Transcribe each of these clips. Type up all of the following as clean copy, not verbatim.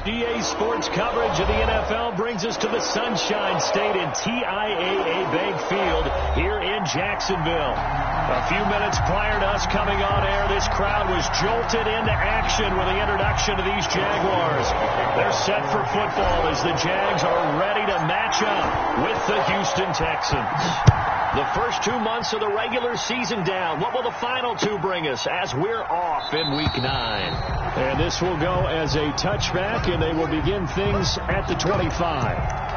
USDA sports coverage of the NFL brings us to the Sunshine State in TIAA Bank Field here in Jacksonville. A few minutes prior to us coming on air, this crowd was jolted into action with the introduction of these Jaguars. They're set for football as the Jags are ready to match up with the Houston Texans. The first 2 months of the regular season down. What will the final two bring us as we're off in Week 9? And this will go as a touchback, and they will begin things at the 25.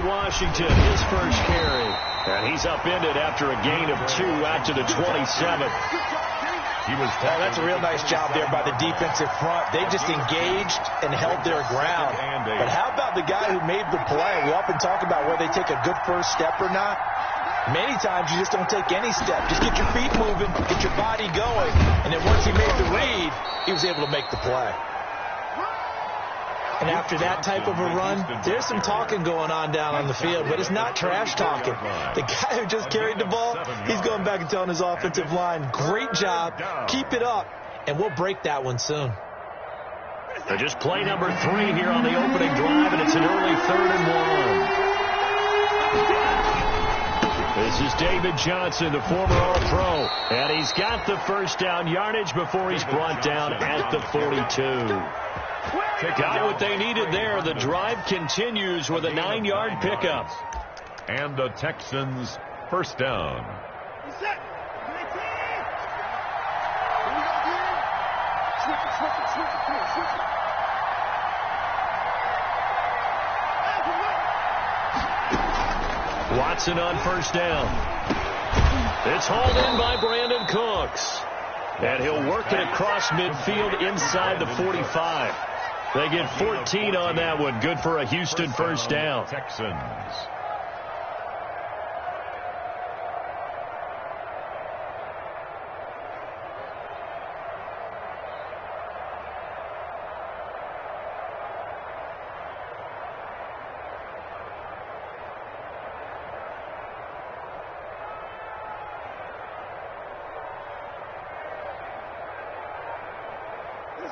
Washington, his first carry. And he's upended after a gain of 2 out to the 27. That's a real nice job there by the defensive front. They just engaged and held their ground. But how about the guy who made the play? We often talk about whether they take a good first step or not. Many times you just don't take any step. Just get your feet moving, get your body going. And then once he made the read, he was able to make the play. And after that type of a run, there's some talking going on down on the field, but it's not trash talking. The guy who just carried the ball, he's going back and telling his offensive line, great job, keep it up, and we'll break that one soon. So just play number 3 here on the opening drive, and it's an early 3rd and 1. This is David Johnson, the former All-Pro, and he's got the first down yardage before he's brought down at the 42. Got what they needed there. The drive continues with a 9-yard pickup. And the Texans first down. Watson on first down. It's hauled in by Brandon Cooks. And he'll work it across midfield inside the 45. They get 14 on that one. Good for a Houston first down. Texans.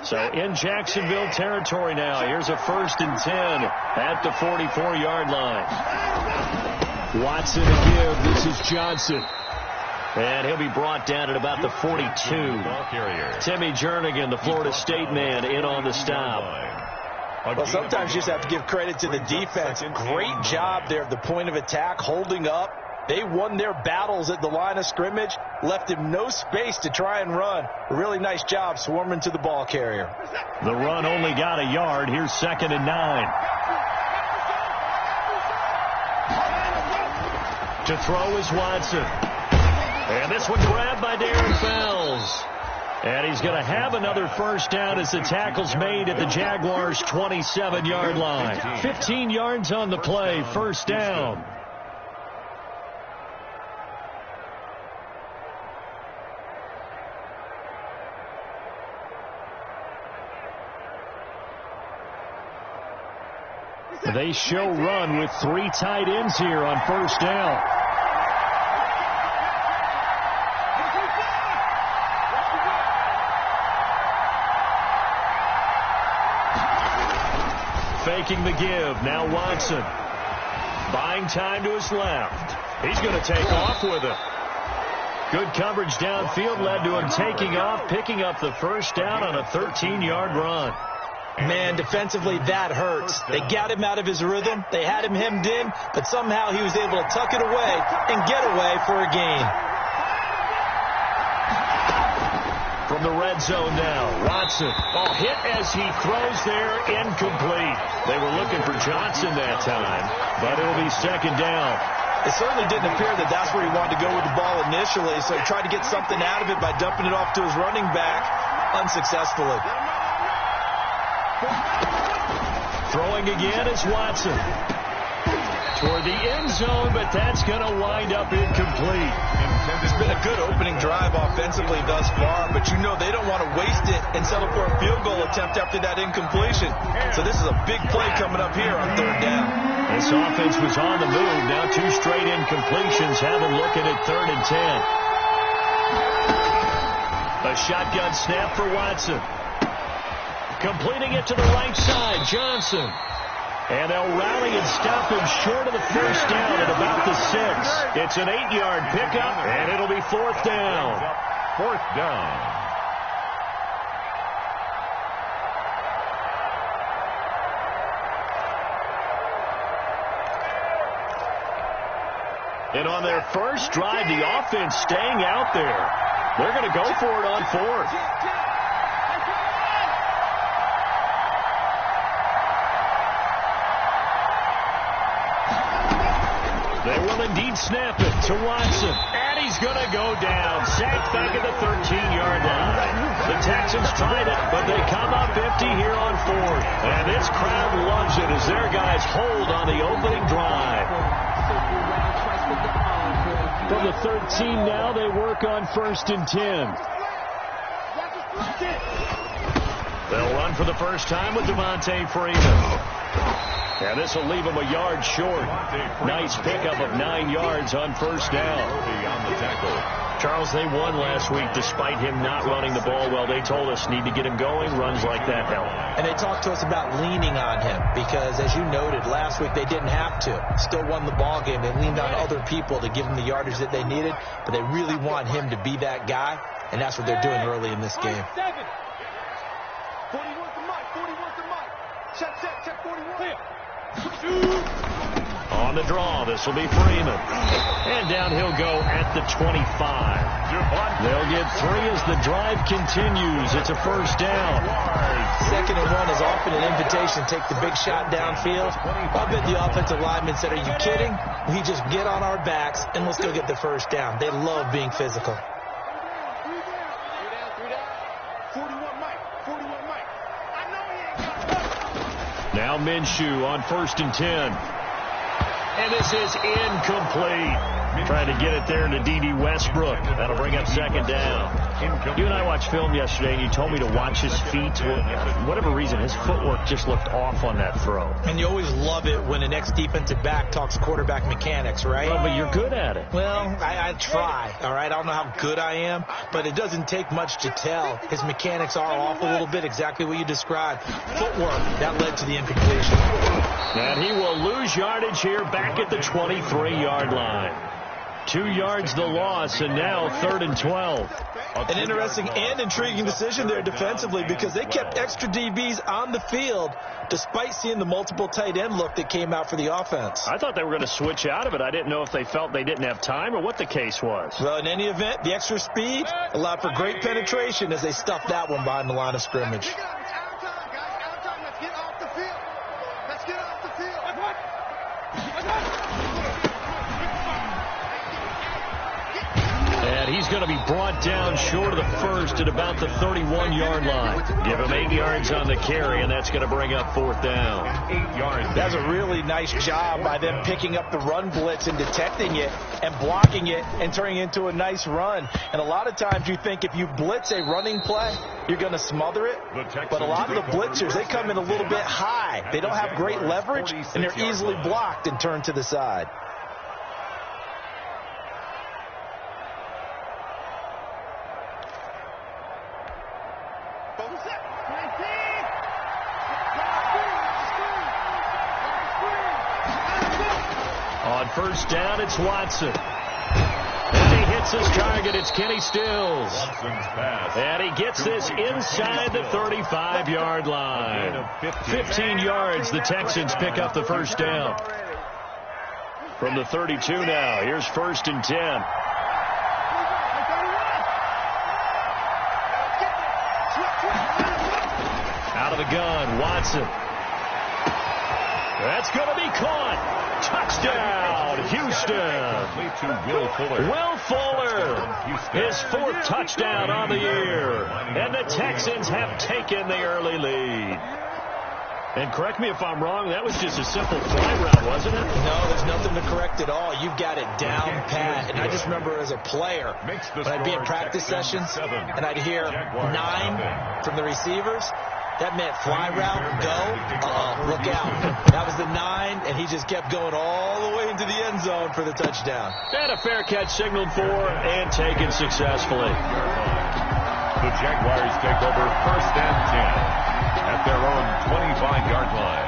So in Jacksonville territory now. Here's a 1st and 10 at the 44-yard line. Watson to give. This is Johnson. And he'll be brought down at about the 42. Timmy Jernigan, the Florida State man, in on the stop. Well, sometimes you just have to give credit to the defense. Great job there at the point of attack, holding up. They won their battles at the line of scrimmage, left him no space to try and run. A really nice job swarming to the ball carrier. The run only got a yard. Here's 2nd and 9. To throw is Watson. And this one grabbed by Darren Fells. And he's going to have another first down as the tackle's made at the Jaguars' 27-yard line. 15 yards on the play, first down. They show run with 3 tight ends here on first down. Faking the give. Now Watson. Buying time to his left. He's going to take off with it. Good coverage downfield led to him taking off, picking up the first down on a 13-yard run. Man, defensively, that hurts. They got him out of his rhythm. They had him hemmed in, but somehow he was able to tuck it away and get away for a gain. From the red zone now, Watson. Oh, hit as he throws there, incomplete. They were looking for Johnson that time, but it'll be 2nd down. It certainly didn't appear that that's where he wanted to go with the ball initially, so he tried to get something out of it by dumping it off to his running back unsuccessfully. Throwing again is Watson. Toward the end zone, but that's going to wind up incomplete. It's been a good opening drive offensively thus far, but you know they don't want to waste it and settle for a field goal attempt after that incompletion. So this is a big play coming up here on third down. This offense was on the move. Now 2 straight incompletions have them looking at 3rd and 10. A shotgun snap for Watson. Completing it to the right side, Johnson. And they'll rally and stop him short of the first down at about the 6. It's an 8-yard pickup, and it'll be 4th down. 4th down. And on their first drive, the offense staying out there. They're going to go for it on 4th. They will indeed snap it to Watson. And he's going to go down. Sacked back at the 13-yard line. The Texans tried it, but they come up empty here on 4th. And this crowd loves it as their guys hold on the opening drive. From the 13 now, they work on 1st and 10. They'll run for the first time with Devontae Freeman. And this will leave him a yard short. Nice pickup of 9 yards on 1st down. Charles, they won last week despite him not running the ball well. They told us need to get him going. Runs like that help. And they talked to us about leaning on him because, as you noted, last week they didn't have to. Still won the ball game. They leaned on other people to give them the yardage that they needed, but they really want him to be that guy, and that's what they're doing early in this game. 41 to Mike. 41 to Mike. Check 41. On the draw, this will be Freeman. And down he'll go at the 25. They'll get 3 as the drive continues. It's a 1st down. 2nd and 1 is often an invitation. Take the big shot downfield. I bet the offensive lineman said, are you kidding? We just get on our backs and let's go get the 1st down. They love being physical. 41 Mike. I know he ain't got it. Now Minshew on 1st and 10. And this is incomplete. Trying to get it there to D.D. Westbrook. That'll bring up 2nd down. You and I watched film yesterday, and you told me to watch his feet. For whatever reason, his footwork just looked off on that throw. And you always love it when an ex-defensive back talks quarterback mechanics, right? Well, but you're good at it. Well, I try, all right? I don't know how good I am, but it doesn't take much to tell. His mechanics are off a little bit, exactly what you described. Footwork, that led to the incompletion. And he will lose yardage here back at the 23-yard line. 2 yards the loss, and now 3rd and 12. An interesting and intriguing decision there defensively because they kept extra DBs on the field despite seeing the multiple tight end look that came out for the offense. I thought they were going to switch out of it. I didn't know if they felt they didn't have time or what the case was. Well, in any event, the extra speed allowed for great penetration as they stuffed that one behind the line of scrimmage. And he's going to be brought down short of the first at about the 31-yard line. Give him 8 yards on the carry, and that's going to bring up 4th down. 8 yards. That's a really nice job by them picking up the run blitz and detecting it and blocking it and turning it into a nice run. And a lot of times you think if you blitz a running play, you're going to smother it. But a lot of the blitzers, they come in a little bit high. They don't have great leverage, and they're easily blocked and turned to the side. On 1st down, it's Watson. And he hits his target. It's Kenny Stills. And he gets this inside the 35-yard line. 15 yards, the Texans pick up the 1st down. From the 32 now, here's 1st and 10. Out of the gun, Watson. That's going to be caught. Touchdown, Houston. Will Fuller, his 4th touchdown on the year. And the Texans have taken the early lead. And correct me if I'm wrong, that was just a simple fly route, wasn't it? No, there's nothing to correct at all. You've got it down pat. And I just remember as a player, when I'd be in practice sessions and I'd hear 9 from the receivers, that meant fly route, go, look out. That was the 9, and he just kept going all the way into the end zone for the touchdown. And a fair catch signaled for and taken successfully. The Jaguars take over 1st and 10 at their own 25-yard line.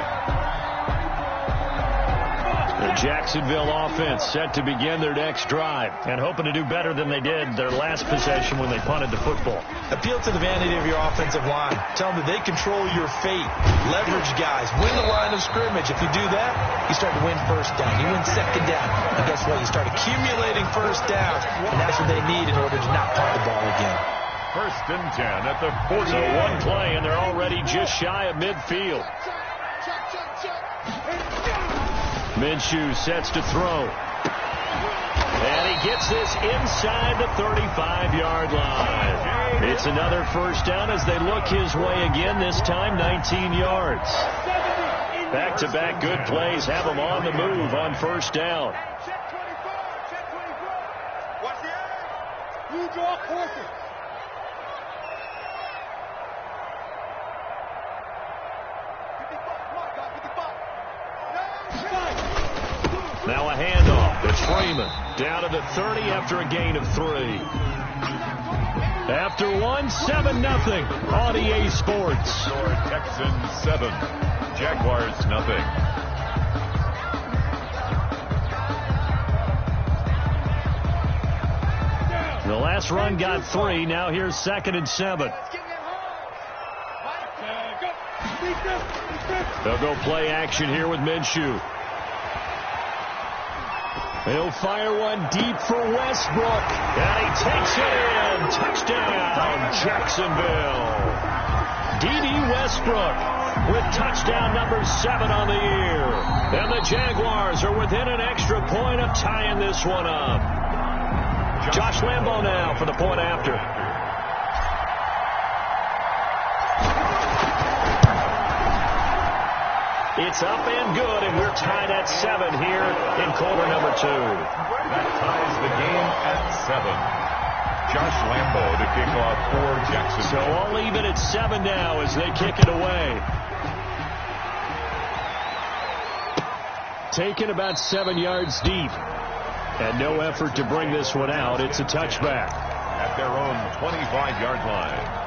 The Jacksonville offense set to begin their next drive and hoping to do better than they did their last possession when they punted the football. Appeal to the vanity of your offensive line. Tell them that they control your fate. Leverage guys. Win the line of scrimmage. If you do that, you start to win first down. You win second down. And guess what? You start accumulating first downs. And that's what they need in order to not punt the ball again. 1st and 10 at the 40. So one play, and they're already just shy of midfield. Minshew sets to throw. And he gets this inside the 35-yard line. It's another first down as they look his way again, this time 19 yards. Back-to-back good plays have them on the move on first down. You draw closer. Now a handoff. It's Freeman down to the 30 after a gain of 3. After 1, 7-0 on EA Sports. Texans 7, Jaguars nothing. The last run got 3. Now here's 2nd and 7. They'll go play action here with Minshew. He'll fire one deep for Westbrook. And he takes it in. Touchdown, Jacksonville. D.D. Westbrook with touchdown number 7 on the year. And the Jaguars are within an extra point of tying this one up. Josh Lambo now for the point after. It's up and good, and we're tied at 7 here in quarter number 2. That ties the game at 7. Josh Lambo to kick off for Jacksonville. So I'll leave it at 7 now as they kick it away. Taken about 7 yards deep. And no effort to bring this one out. It's a touchback. At their own 25-yard line.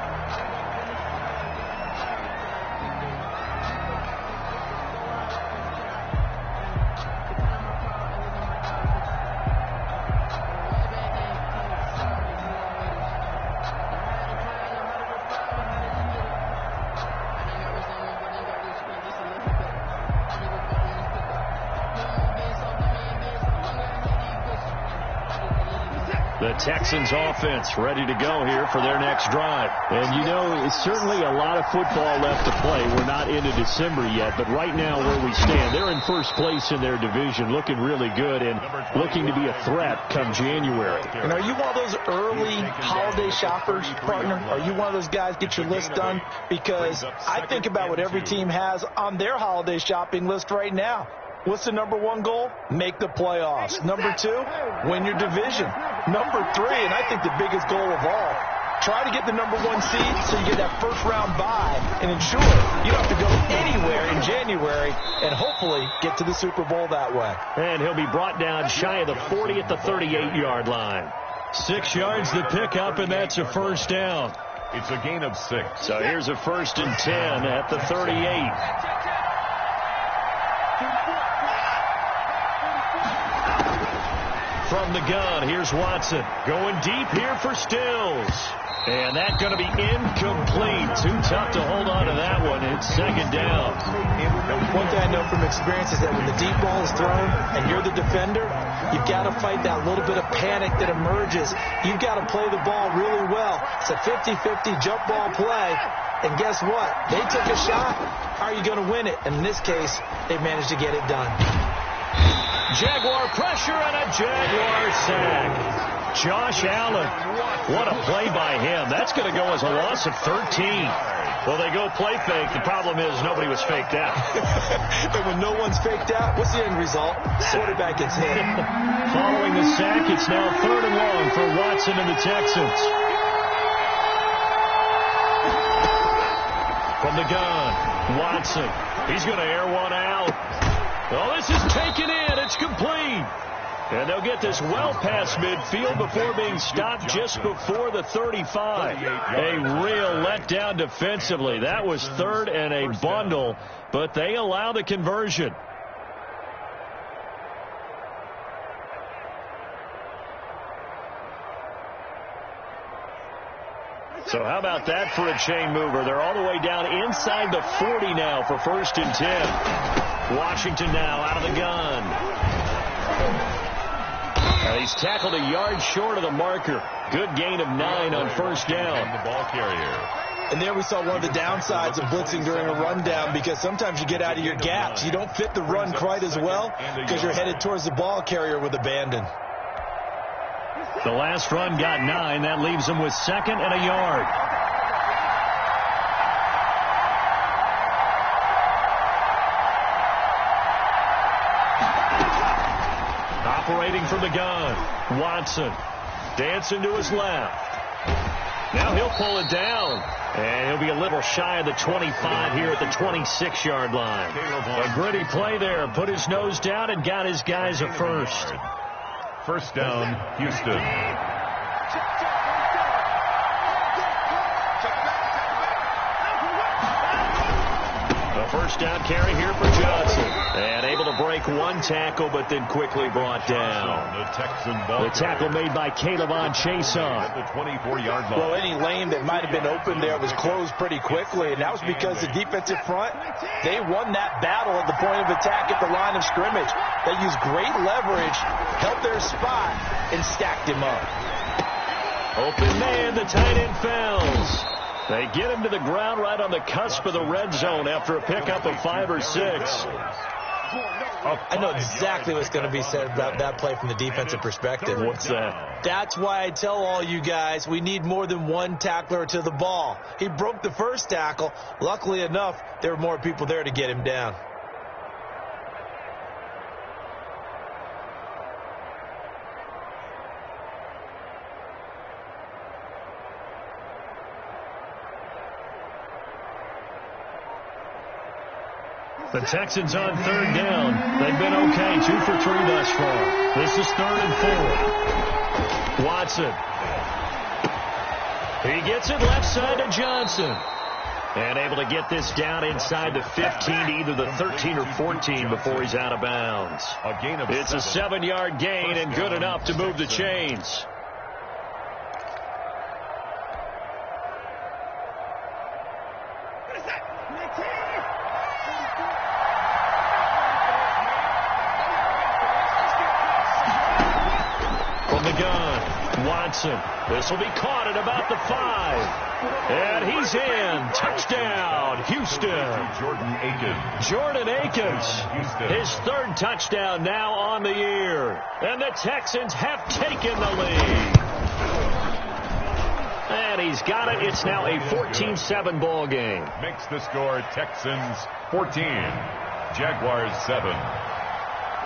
The Texans offense ready to go here for their next drive. And, you know, it's certainly a lot of football left to play. We're not into December yet, but right now where we stand, they're in first place in their division, looking really good and looking to be a threat come January. And are you one of those early holiday shoppers, partner? Are you one of those guys get your list done? Because I think about what every team has on their holiday shopping list right now. What's the number 1 goal? Make the playoffs. Number 2, win your division. Number 3, and I think the biggest goal of all, try to get the number 1 seed so you get that first-round bye and ensure you don't have to go anywhere in January and hopefully get to the Super Bowl that way. And he'll be brought down shy of the 40 at the 38-yard line. 6 yards to pick up, and that's a first down. It's a gain of 6. So here's a 1st and 10 at the 38. From the gun, here's Watson. Going deep here for Stills. And that's going to be incomplete. Too tough to hold on to that one. It's 2nd down. One thing I know from experience is that when the deep ball is thrown and you're the defender, you've got to fight that little bit of panic that emerges. You've got to play the ball really well. It's a 50-50 jump ball play. And guess what? They took a shot. How are you going to win it? And in this case, they managed to get it done. Jaguar pressure and a Jaguar sack. Josh Allen. What a play by him. That's going to go as a loss of 13. Well, they go play fake. The problem is nobody was faked out. And when no one's faked out, what's the end result? Quarterback gets hit. Following the sack, it's now 3rd and long for Watson and the Texans. From the gun, Watson. He's going to air one out. Oh, this is taken in. It's complete. And they'll get this well past midfield before being stopped just before the 35. A real letdown defensively. That was 3rd and a bundle, but they allow the conversion. So how about that for a chain mover? They're all the way down inside the 40 now for 1st and 10. Washington now out of the gun. He's tackled a yard short of the marker. Good gain of 9 on 1st down. The ball carrier. And there we saw one of the downsides of blitzing during a rundown, because sometimes you get out of your gaps. You don't fit the run quite as well because you're headed towards the ball carrier with abandon. The last run got 9. That leaves him with 2nd and a yard. Operating from the gun, Watson. Dancing to his left. Now he'll pull it down. And he'll be a little shy of the 25 here at the 26-yard line. A gritty play there. Put his nose down and got his guys a first. 1st down, Houston. A 1st down carry here for Johnson. And able to break one tackle, but then quickly brought down. The tackle made by Calebon Chason. At the 24-yard line. Well, any lane that might have been open there was closed pretty quickly, and that was because the defensive front, they won that battle at the point of attack at the line of scrimmage. They used great leverage, held their spot, and stacked him up. Open man, the tight end Fells. They get him to the ground right on the cusp of the red zone after a pickup of 5 or 6. I know exactly what's going to be said about that play from the defensive perspective. What's that? That's why I tell all you guys we need more than one tackler to the ball. He broke the first tackle. Luckily enough, there were more people there to get him down. The Texans on 3rd down. They've been okay. 2 for 3 thus far. This is 3rd and 4. Watson. He gets it left side to Johnson. And able to get this down inside the 15 to either the 13 or 14 before he's out of bounds. It's a 7-yard gain and good enough to move the chains. This will be caught at about the 5. And he's in. Touchdown, Houston. Jordan Akins. His 3rd touchdown now on the year. And the Texans have taken the lead. And he's got it. It's now a 14-7 ball game. Makes the score Texans 14, Jaguars 7.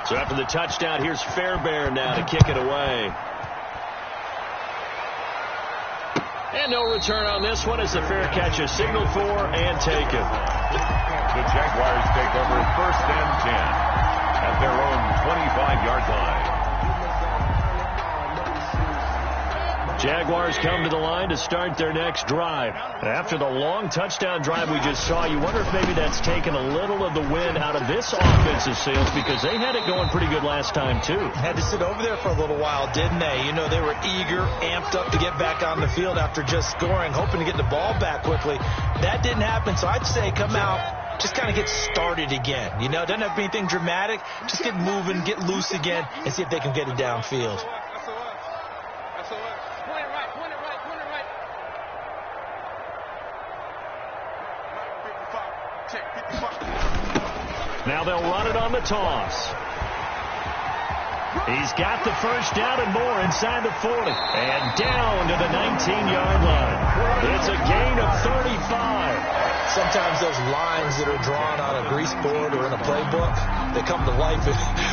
So after the touchdown, here's Fairbairn now to kick it away. And no return on this one as the fair catch is signaled for and taken. The Jaguars take over 1st and 10 at their own 25-yard line. Jaguars come to the line to start their next drive. After the long touchdown drive we just saw, you wonder if maybe that's taken a little of the wind out of this offensive sails, because they had it going pretty good last time, too. Had to sit over there for a little while, didn't they? You know, they were eager, amped up to get back on the field after just scoring, hoping to get the ball back quickly. That didn't happen, so I'd say come out, just kind of get started again. You know, doesn't have to be anything dramatic. Just get moving, get loose again, and see if they can get it downfield. Now they'll run it on the toss. He's got the first down and more inside the 40. And down to the 19-yard line. It's a gain of 35. Sometimes those lines that are drawn on a grease board or in a playbook, they come to life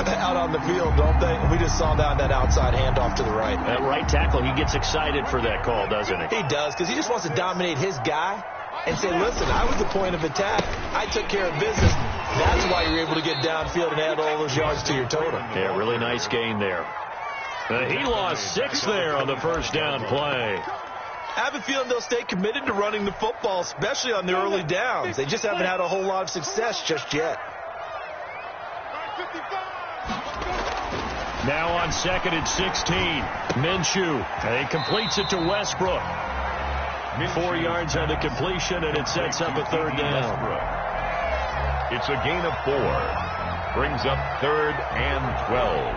out on the field, don't they? And we just saw that outside handoff to the right. That right tackle, he gets excited for that call, doesn't he? He does, because he just wants to dominate his guy and say, listen, I was the point of attack. I took care of business. That's why you're able to get downfield and add all those yards to your total. Yeah, really nice gain there. He lost 6 there on the first down play. I have a feeling they'll stay committed to running the football, especially on the early downs. They just haven't had a whole lot of success just yet. Now on 2nd and 16, Minshew. He completes it to Westbrook. 4 yards on the completion, and it sets up a 3rd down. It's a gain of 4. Brings up 3rd and 12.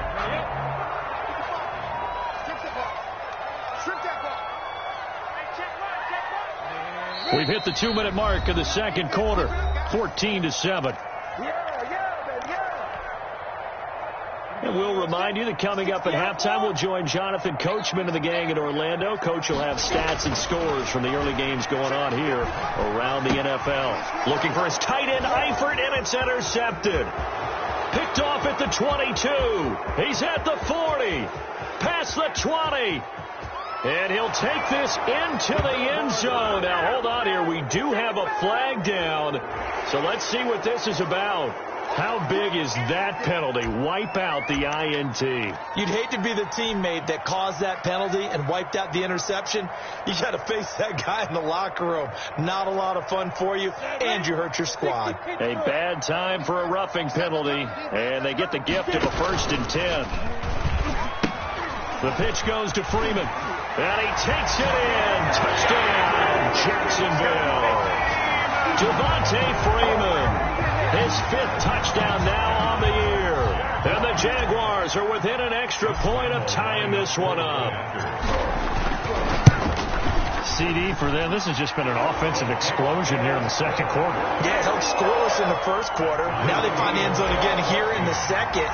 We've hit the 2-minute mark of the second quarter, 14-7. And we'll remind you that coming up at halftime, we'll join Jonathan Coachman and the gang in Orlando. Coach will have stats and scores from the early games going on here around the NFL. Looking for his tight end, Eifert, and it's intercepted. Picked off at the 22. He's at the 40. Past the 20. And he'll take this into the end zone. Now, hold on here. We do have a flag down. So let's see what this is about. How big is that penalty? Wipe out the INT. You'd hate to be the teammate that caused that penalty and wiped out the interception. You got to face that guy in the locker room. Not a lot of fun for you, and you hurt your squad. A bad time for a roughing penalty, and they get the gift of a 1st and 10. The pitch goes to Freeman, and he takes it in. Touchdown, Jacksonville. Devontae Freeman. His 5th touchdown now on the year. And the Jaguars are within an extra point of tying this one up. CD for them. This has just been an offensive explosion here in the second quarter. Yeah, held scoreless in the first quarter. Now they find the end zone again here in the second.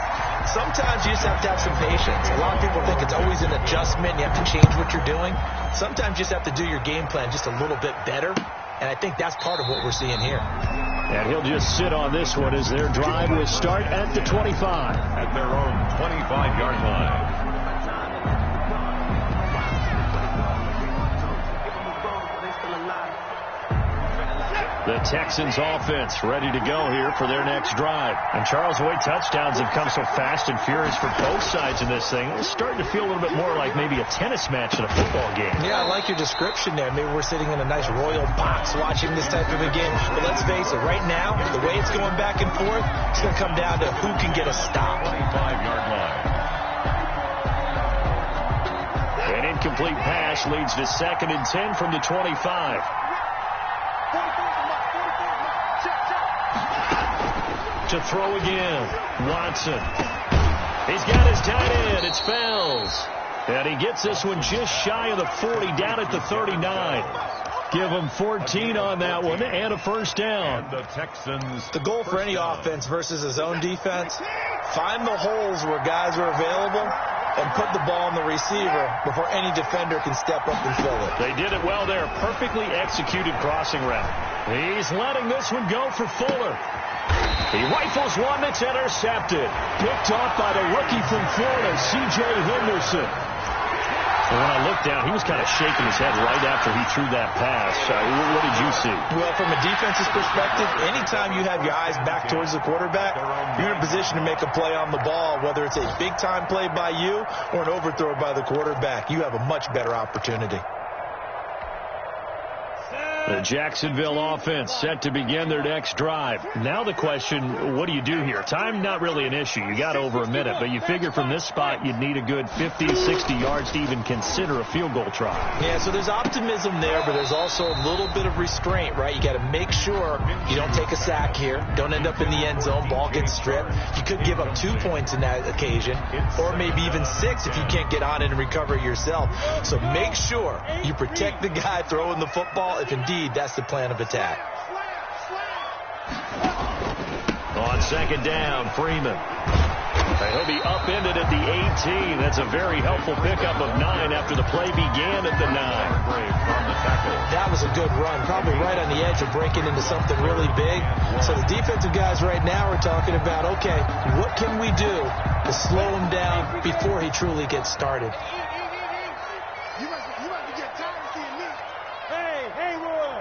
Sometimes you just have to have some patience. A lot of people think it's always an adjustment. You have to change what you're doing. Sometimes you just have to do your game plan just a little bit better. And I think that's part of what we're seeing here. And he'll just sit on this one as their drive will start at the 25. At their own 25-yard line. The Texans offense ready to go here for their next drive. And Charles, the way touchdowns have come so fast and furious for both sides in this thing, it's starting to feel a little bit more like maybe a tennis match in a football game. Yeah, I like your description there. Maybe we're sitting in a nice royal box watching this type of a game. But let's face it, right now, the way it's going back and forth, it's going to come down to who can get a stop. 25-yard line. An incomplete pass leads to 2nd and 10 from the 25. To throw again, Watson. He's got his tight end. It's Fells. And he gets this one just shy of the 40, down at the 39. Give him 14 on that one and a 1st down. And the Texans. The goal for any offense versus his own defense, find the holes where guys are available and put the ball on the receiver before any defender can step up and fill it. They did it well there. Perfectly executed crossing route. He's letting this one go for Fuller. He rifles one that's intercepted. Picked off by the rookie from Florida, C.J. Henderson. And when I looked down, he was kind of shaking his head right after he threw that pass. What did you see? Well, from a defense's perspective, anytime you have your eyes back towards the quarterback, you're in a position to make a play on the ball, whether it's a big-time play by you or an overthrow by the quarterback. You have a much better opportunity. The Jacksonville offense set to begin their next drive. Now the question, what do you do here? Time not really an issue. You got over a minute, but you figure from this spot you'd need a good 50, 60 yards to even consider a field goal try. Yeah, so there's optimism there, but there's also a little bit of restraint, right? You got to make sure you don't take a sack here. Don't end up in the end zone. Ball gets stripped. You could give up 2 points in that occasion, or maybe even 6 if you can't get on it and recover yourself. So make sure you protect the guy throwing the football if indeed that's the plan of attack. On 2nd down, Freeman. He'll be upended at the 18. That's a very helpful pickup of 9 after the play began at the 9. That was a good run, probably right on the edge of breaking into something really big. So the defensive guys right now are talking about, okay, what can we do to slow him down before he truly gets started? You must be getting tired of seeing me. Hey, Roy.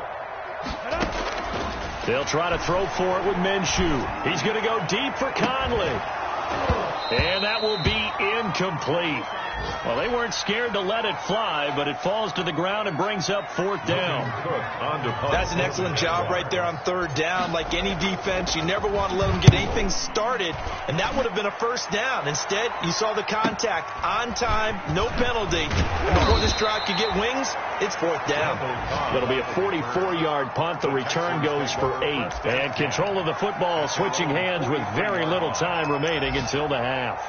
They'll try to throw for it with Minshew. He's going to go deep for Conley. And that will be incomplete. Well, they weren't scared to let it fly, but it falls to the ground and brings up 4th down. That's an excellent job right there on 3rd down. Like any defense, you never want to let them get anything started, and that would have been a 1st down. Instead, you saw the contact on time, no penalty. And before this drive could get wings, it's 4th down. It'll be a 44-yard punt. The return goes for 8. And control of the football switching hands with very little time remaining until the half.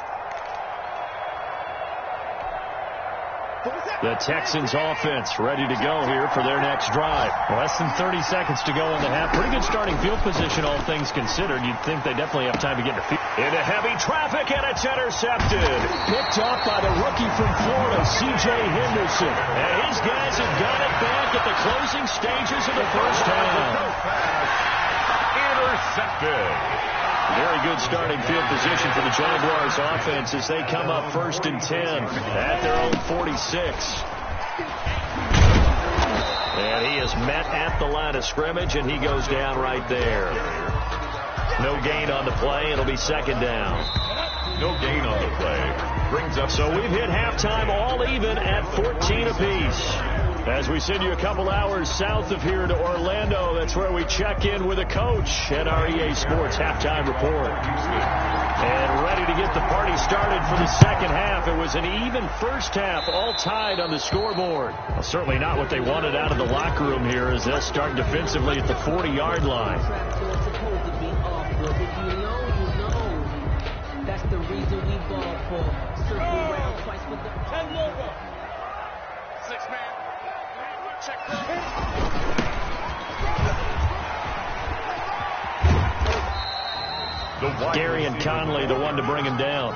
The Texans offense ready to go here for their next drive. Less than 30 seconds to go in the half. Pretty good starting field position, all things considered. You'd think they definitely have time to get to field. Into heavy traffic, and it's intercepted. Picked up by the rookie from Florida, C.J. Henderson. And his guys have got it back at the closing stages of the first half. Intercepted. Very good starting field position for the Jaguars offense as they come up 1st and 10 at their own 46. And he is met at the line of scrimmage, and he goes down right there. No gain on the play. It'll be 2nd down. No gain on the play. Brings up. So we've hit halftime all even at 14 apiece. As we send you a couple hours south of here to Orlando, that's where we check in with a coach at our EA Sports Halftime Report. And ready to get the party started for the second half. It was an even first half, all tied on the scoreboard. Well, certainly not what they wanted out of the locker room here as they'll start defensively at the 40-yard line. That's the reason we ball for. Circle around twice with the 10 logo. 6-man. Check. Gary and Conley, the one to bring him down.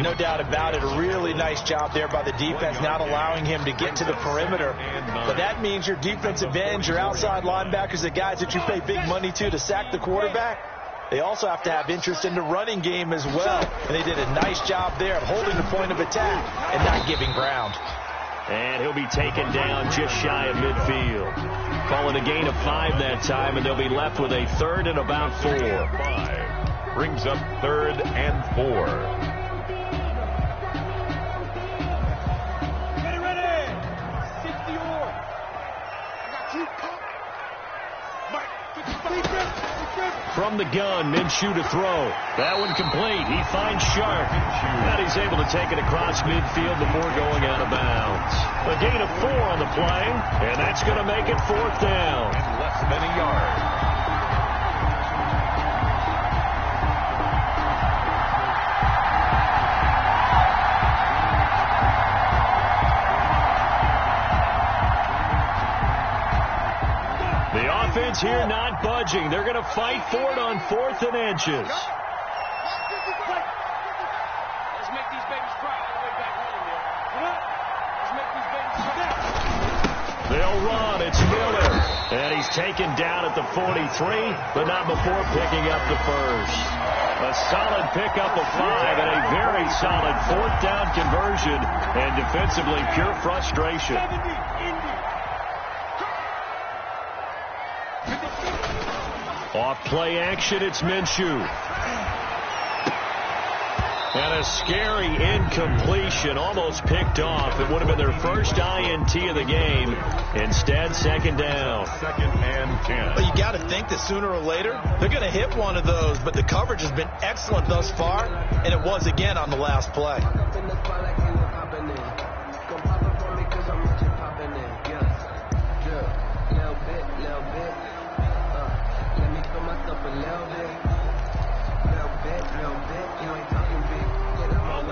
No doubt about it. A really nice job there by the defense, not allowing him to get to the perimeter. But that means your defensive ends, your outside linebackers, the guys that you pay big money to sack the quarterback, they also have to have interest in the running game as well. And they did a nice job there of holding the point of attack and not giving ground. And he'll be taken down just shy of midfield. Call it a gain of 5 that time, and they'll be left with a 3rd and about 4. 5. Brings up 3rd and 4. Ready. 60 on. I got you. Mike, get the defense. From the gun, Minshew to throw. That one complete. He finds Sharp. And he's able to take it across midfield before going out of bounds. A gain of 4 on the play, and that's going to make it 4th down. And less than a yard. Offense here not budging. They're going to fight for it on 4th and inches. Let's make these babies cry all the way back home, yo. Let's make these babies cry. They'll run. It's Miller. And he's taken down at the 43, but not before picking up the first. A solid pickup of 5 and a very solid 4th down conversion. And defensively, pure frustration. Off play action, it's Minshew. And a scary incompletion, almost picked off. It would have been their first INT of the game. Instead, 2nd down. 2nd and 10. But you got to think that sooner or later, they're going to hit one of those. But the coverage has been excellent thus far, and it was again on the last play.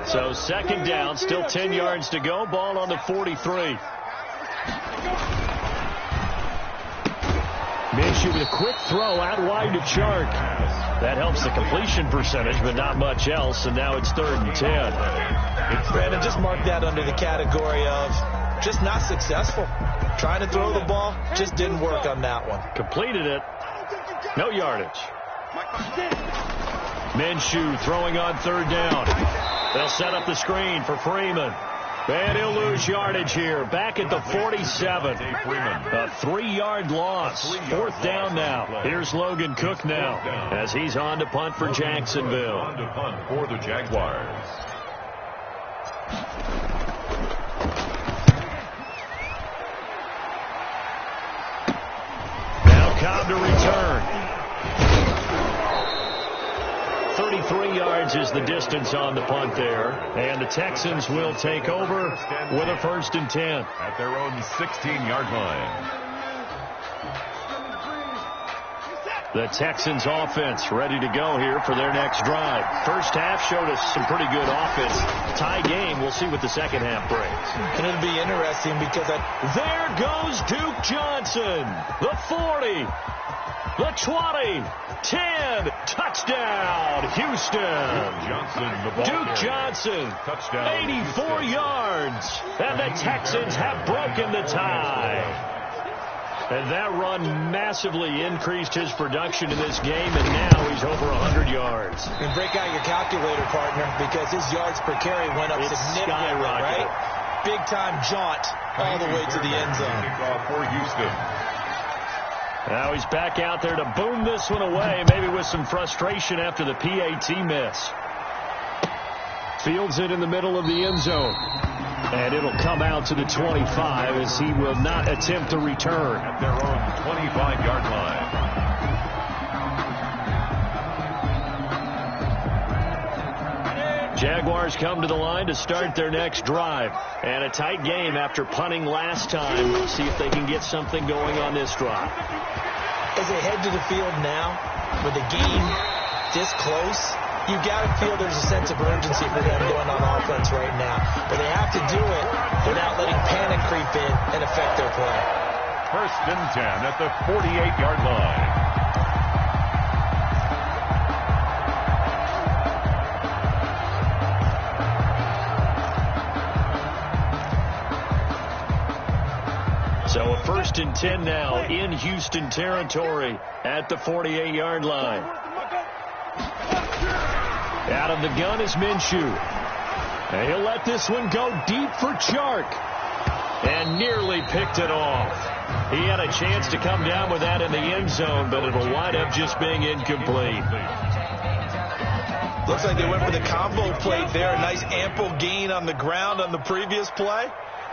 So 2nd down, still 10 yards to go. Ball on the 43. Minshew with a quick throw out wide to Chark. That helps the completion percentage, but not much else, and now it's 3rd and 10. Brandon, just mark that under the category of just not successful. Trying to throw the ball, just didn't work on that one. Completed it. No yardage. Minshew throwing on 3rd down. They'll set up the screen for Freeman. And he'll lose yardage here. Back at the 47. A 3-yard loss. 4th down now. Here's Logan Cook now as he's on to punt for Jacksonville. On to punt for the Jaguars. Now Cobb to return. 33 yards is the distance on the punt there. And the Texans will take over with a 1st and 10. At their own 16-yard line. The Texans offense ready to go here for their next drive. First half showed us some pretty good offense. Tie game. We'll see what the second half brings. And it'll be interesting because there goes Duke Johnson. The 40. The 20. 10. Touchdown, Houston. Duke Johnson. Touchdown. 84 yards. And the Texans have broken the tie. And that run massively increased his production in this game, and now he's over 100 yards. And break out your calculator, partner, because his yards per carry went up significantly, right? Big-time jaunt all the way to the end zone. For Houston. Now he's back out there to boom this one away, maybe with some frustration after the PAT miss. Fields it in the middle of the end zone. And it'll come out to the 25 as he will not attempt to return. At their own 25-yard line. Jaguars come to the line to start their next drive. And a tight game after punting last time. We'll see if they can get something going on this drive. As they head to the field now, with the game this close, you got to feel there's a sense of urgency for them going on offense right now. But they have to do it without letting panic creep in and affect their play. 1st and 10 at the 48-yard line. So a 1st and 10 now in Houston territory at the 48-yard line. Out of the gun is Minshew. And he'll let this one go deep for Chark. And nearly picked it off. He had a chance to come down with that in the end zone, but it'll wind up just being incomplete. Looks like they went for the combo plate there. A nice ample gain on the ground on the previous play.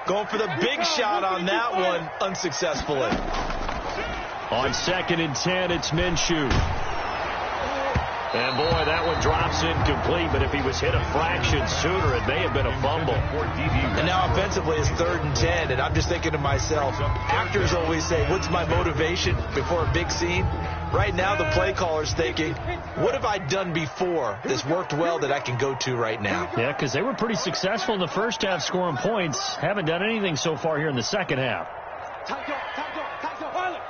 Going for the big shot on that one unsuccessfully. On 2nd and 10, it's Minshew. And, boy, that one drops incomplete, but if he was hit a fraction sooner, it may have been a fumble. And now offensively it's 3rd and 10, and I'm just thinking to myself, actors always say, what's my motivation before a big scene? Right now the play caller's thinking, what have I done before that's worked well that I can go to right now? Yeah, because they were pretty successful in the first half scoring points. Haven't done anything so far here in the second half. Tight go,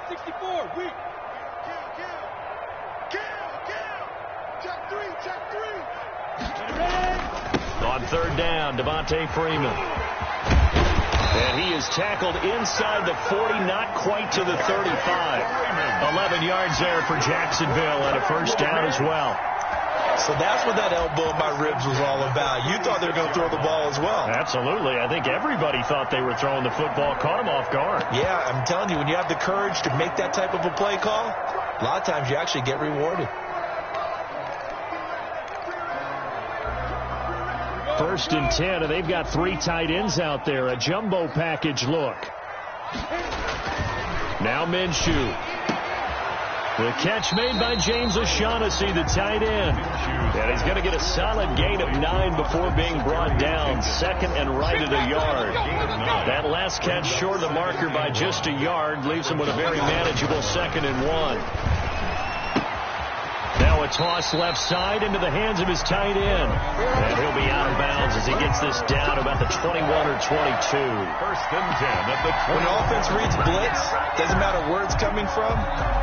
64, weak. On 3rd down, Devontae Freeman. And he is tackled inside the 40, not quite to the 35. 11 yards there for Jacksonville and a 1st down as well. So that's what that elbow in my ribs was all about. You thought they were going to throw the ball as well. Absolutely. I think everybody thought they were throwing the football, caught him off guard. Yeah, I'm telling you, when you have the courage to make that type of a play call, a lot of times you actually get rewarded. 1st and 10, and they've got 3 tight ends out there. A jumbo package look. Now Minshew. The catch made by James O'Shaughnessy, the tight end. And he's going to get a solid gain of 9 before being brought down. 2nd and right at a yard. That last catch short of the marker by just a yard leaves him with a very manageable 2nd and 1. Now a toss left side into the hands of his tight end. And he'll be out of bounds as he gets this down about the 21 or 22. First and 10 at the 20. When an offense reads blitz, doesn't matter where it's coming from,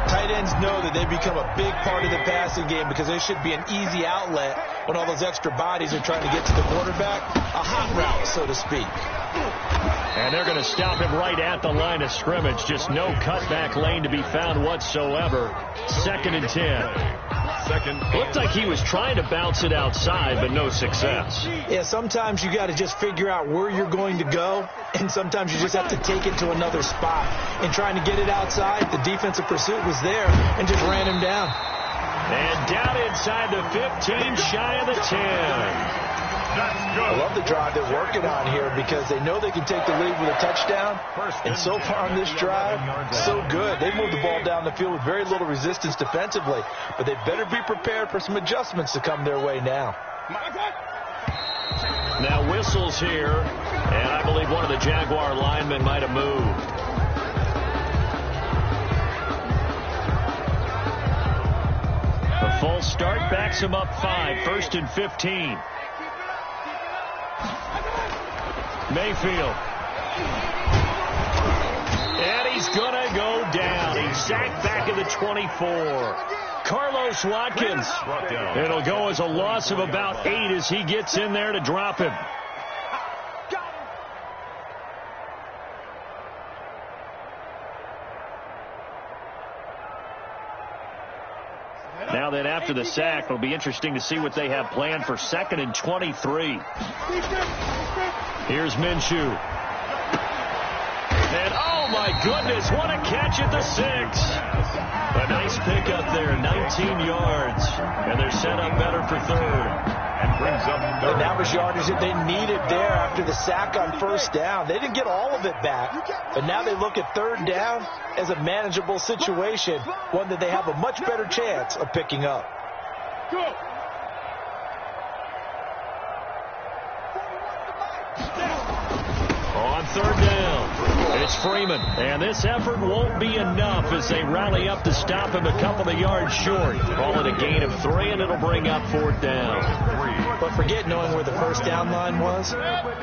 tight ends know that they become a big part of the passing game because they should be an easy outlet when all those extra bodies are trying to get to the quarterback. A hot route, so to speak. And they're going to stop him right at the line of scrimmage. Just no cutback lane to be found whatsoever. Second and 10. Looked like he was trying to bounce it outside, but no success. Yeah, sometimes you got to just figure out where you're going to go, and sometimes you just have to take it to another spot. And trying to get it outside, the defensive pursuit was there and just ran him down. And down inside the 15, shy of the 10. I love the drive they're working on here because they know they can take the lead with a touchdown. And so far on this drive, so good. They moved the ball down the field with very little resistance defensively. But they better be prepared for some adjustments to come their way now. Now whistles here. And I believe one of the Jaguar linemen might have moved. A full start backs him up 5. First and 15. Mayfield. And he's going to go down. He's sacked back at the 24. Carlos Watkins. It'll go as a loss of about 8 as he gets in there to drop him. Now then, after the sack, it'll be interesting to see what they have planned for second and 23. Here's Minshew. And, oh, my goodness, what a catch at the 6. A nice pickup there, 19 yards. And they're set up better for third. And brings up third. And that was yardage that they needed there after the sack on first down. They didn't get all of it back, but now they look at third down as a manageable situation, one that they have a much better chance of picking up. Go. On third down, it's Freeman. And this effort won't be enough as they rally up to stop him a couple of yards short. Call it a gain of 3, and it'll bring up fourth down. But forget knowing where the first down line was.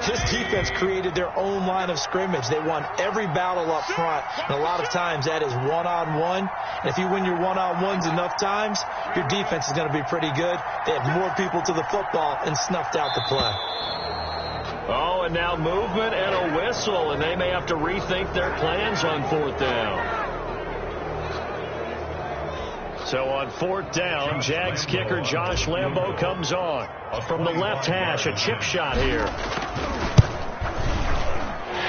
This defense created their own line of scrimmage. They won every battle up front, and a lot of times that is one-on-one. And if you win your one-on-ones enough times, your defense is going to be pretty good. They had more people to the football and snuffed out the play. Oh, and now movement and a whistle, and they may have to rethink their plans on fourth down. So on fourth down, Jags kicker Josh Lambo comes on. From the left hash, a chip shot here.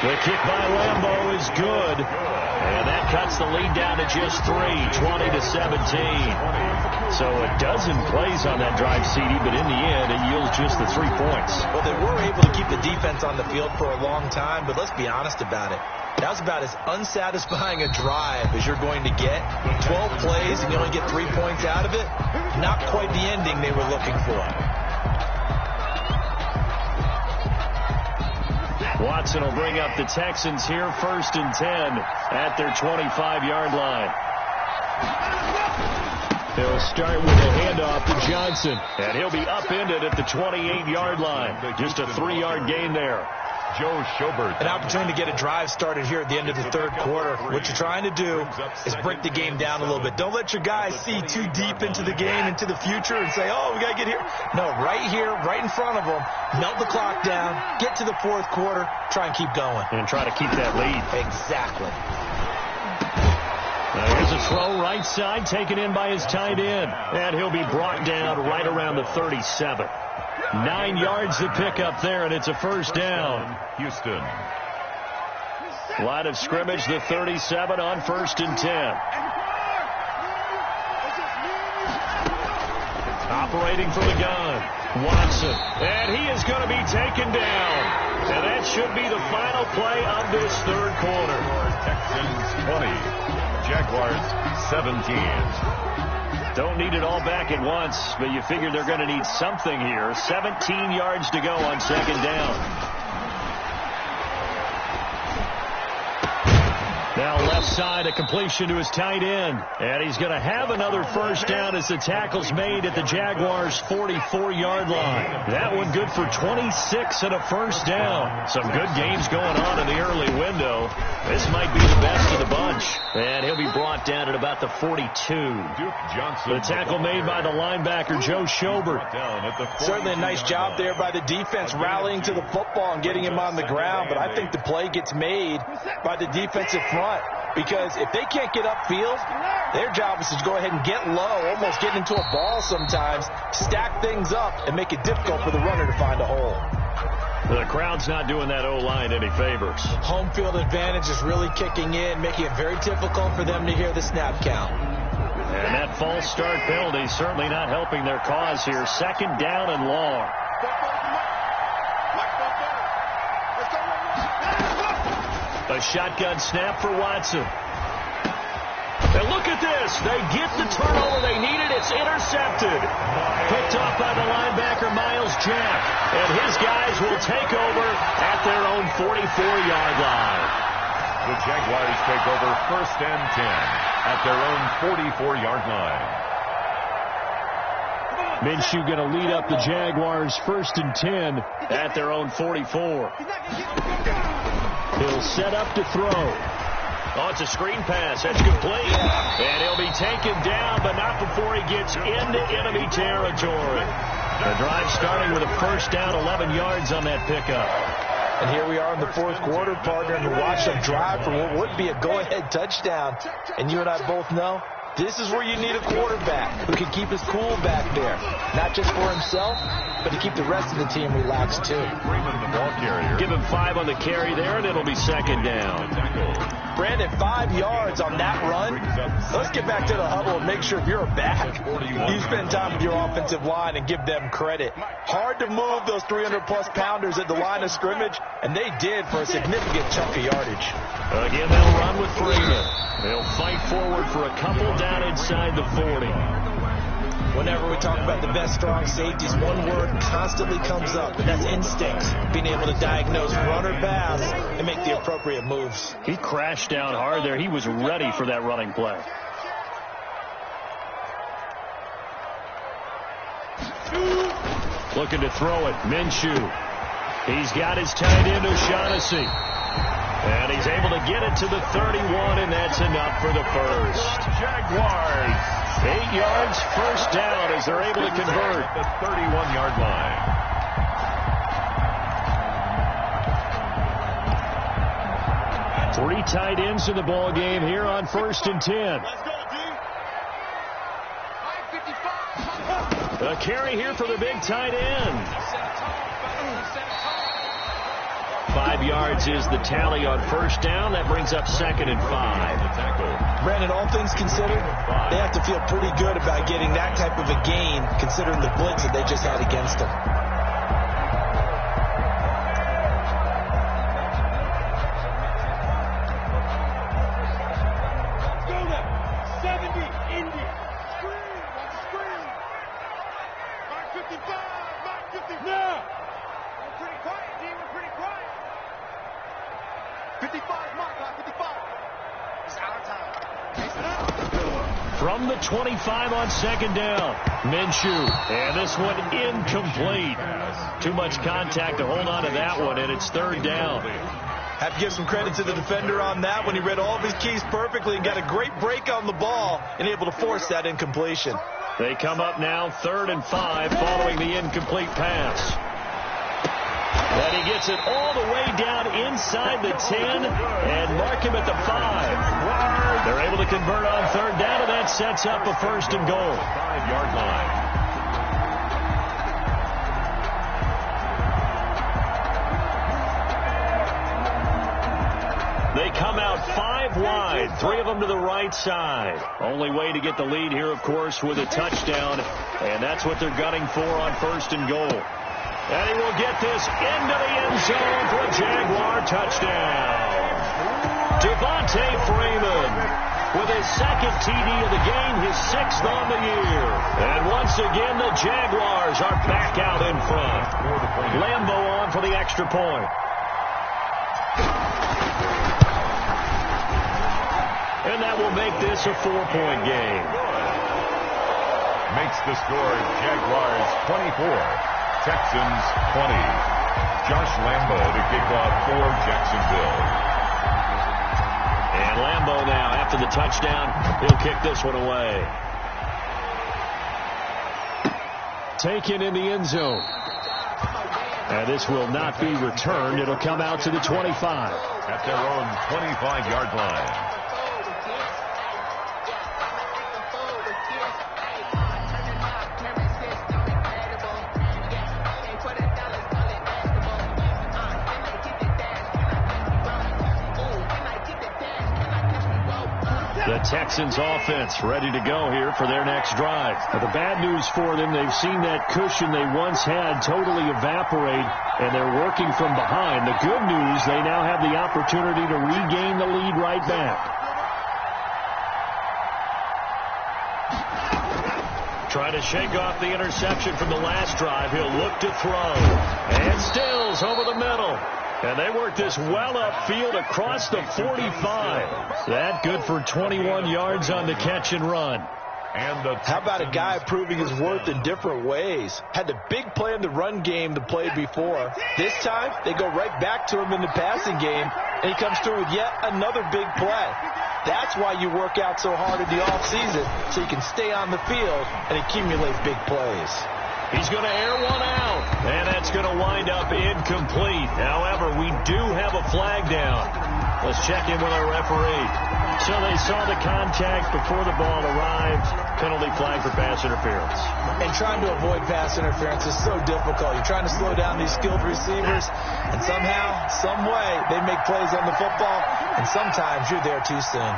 The kick by Lambo is good. And that cuts the lead down to just 3, 20-17. So a dozen plays on that drive, CD, but in the end, it yields just the 3 points. Well, they were able to keep the defense on the field for a long time, but let's be honest about it. That was about as unsatisfying a drive as you're going to get. 12 plays and you only get 3 points out of it. Not quite the ending they were looking for. Watson will bring up the Texans here, first and 10 at their 25-yard line. They'll start with a handoff to Johnson, and he'll be upended at the 28-yard line. Just a 3-yard gain there. Joe Schobert. An opportunity to get a drive started here at the end of the third quarter. What you're trying to do is break the game down a little bit. Don't let your guys see too deep into the game, into the future, and say, oh, we got to get here. No, right here, right in front of them, melt the clock down, get to the fourth quarter, try and keep going. And try to keep that lead. Exactly. Now here's a throw right side, taken in by his tight end. And he'll be brought down right around the 37. 9 yards to pick up there, and it's a first down. Houston. Line of scrimmage, the 37 on first and 10. Operating from the gun, Watson. And he is going to be taken down. And that should be the final play of this third quarter. Texans 20. Jaguars 17. Don't need it all back at once, but you figure they're going to need something here. 17 yards to go on second down. Now left side, a completion to his tight end. And he's going to have another first down as the tackle's made at the Jaguars' 44-yard line. That one good for 26 and a first down. Some good games going on in the early window. This might be the best of the bunch. And he'll be brought down at about the 42. Duke Johnson. The tackle made by the linebacker, Joe Schobert. Certainly a nice job there by the defense rallying to the football and getting him on the ground. But I think the play gets made by the defensive front. Because if they can't get upfield, their job is to go ahead and get low, almost get into a ball sometimes, stack things up, and make it difficult for the runner to find a hole. The crowd's not doing that O-line any favors. Home field advantage is really kicking in, making it very difficult for them to hear the snap count. And that false start penalty certainly not helping their cause here. Second down and long. A shotgun snap for Watson. And look at this. They get the turnover they needed. It's intercepted. Picked off by the linebacker, Miles Jack. And his guys will take over at their own 44-yard line. The Jaguars take over first and 10 at their own 44-yard line. Minshew going to lead up the Jaguars first and 10 at their own 44. He'll set up to throw. Oh, it's a screen pass. That's complete. And he'll be taken down, but not before he gets into enemy territory. The drive starting with a first down, 11 yards on that pickup. And here we are in the fourth quarter, partner, and we watch them drive for what would be a go-ahead touchdown. And you and I both know this is where you need a quarterback who can keep his cool back there. Not just for himself, but to keep the rest of the team relaxed, too. Give him 5 on the carry there, and it'll be second down. Brandon, 5 yards on that run. Let's get back to the huddle and make sure if you're back, you spend time with your offensive line and give them credit. Hard to move those 300-plus pounders at the line of scrimmage, and they did for a significant chunk of yardage. Again, they'll run with Freeman. They'll fight forward for a couple down inside the 40. Whenever we talk about the best strong safeties, one word constantly comes up, and that's instincts. Being able to diagnose run or pass and make the appropriate moves. He crashed down hard there. He was ready for that running play. Looking to throw it. Minshew. He's got his tight end, O'Shaughnessy. And he's able to get it to the 31, and that's enough for the first. Jaguars. 8 yards, first down as they're able to convert. The 31-yard line. Three tight ends in the ball game here on first and 10. A carry here for the big tight end. 5 yards is the tally on first down. That brings up second and 5. Brandon, all things considered, they have to feel pretty good about getting that type of a gain considering the blitz that they just had against them. From the 25 on second down, Minshew. And this one incomplete. Too much contact to hold on to that one, and it's third down. Have to give some credit to the defender on that one. He read all of his keys perfectly and got a great break on the ball and able to force that incompletion. They come up now third and 5 following the incomplete pass. And he gets it all the way down inside the 10 and mark him at the 5. They're able to convert on third down, and that sets up a first and goal. 5-yard line. They come out 5 wide, 3 of them to the right side. Only way to get the lead here, of course, with a touchdown, and that's what they're gunning for on first and goal. And he will get this into the end zone for a Jaguar touchdown. Devontae Freeman with his second TD of the game, his 6th on the year. And once again, the Jaguars are back out in front. Lambeau on for the extra point. and that will make this a 4-point game. Makes the score Jaguars 24, Texans 20. Josh Lambo to kick off for Jacksonville. And Lambo now, after the touchdown, he'll kick this one away. Taken in the end zone. And this will not be returned. It'll come out to the 25. At their own 25-yard line. The Texans offense ready to go here for their next drive. Now, the bad news for them, they've seen that cushion they once had totally evaporate, and they're working from behind. The good news, they now have the opportunity to regain the lead right back. Try to shake off the interception from the last drive. He'll look to throw. And Stills over the middle. And they work this well upfield across the 45. That good for 21 yards on the catch and run. And how about a guy proving his worth in different ways? Had the big play in the run game the play before. This time, they go right back to him in the passing game, and he comes through with yet another big play. That's why you work out so hard in the offseason, so you can stay on the field and accumulate big plays. He's going to air one out, and that's going to wind up incomplete. However, we do have a flag down. Let's check in with our referee. So they saw the contact before the ball arrived. Penalty flag for pass interference. And trying to avoid pass interference is so difficult. You're trying to slow down these skilled receivers, and somehow, some way, they make plays on the football, and sometimes you're there too soon.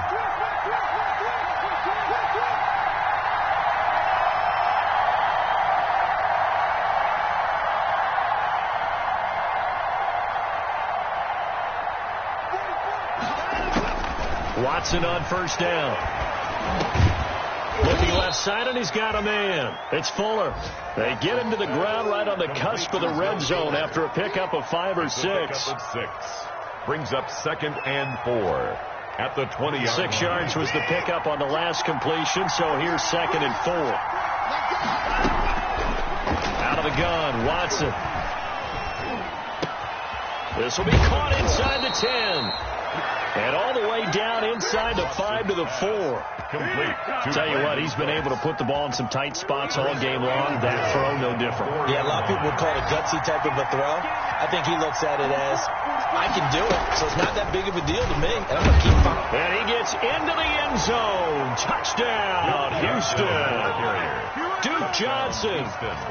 Watson on first down. Looking left side, and he's got a man. It's Fuller. They get him to the ground right on the cusp of the red zone after a pickup of 5 or 6. Brings up 2nd and 4 at the 20-yard 6 yards was the pickup on the last completion, so here's 2nd and 4. Out of the gun, Watson. This will be caught inside the 10. And all the way down inside the 5 to the 4. Complete. Tell you what, he's been able to put the ball in some tight spots all game long. That throw, no different. Yeah, a lot of people would call it a gutsy type of a throw. I think he looks at it as, I can do it, so it's not that big of a deal to me, and I'm going to keep firing. And he gets into the end zone. Touchdown, Houston. Duke Johnson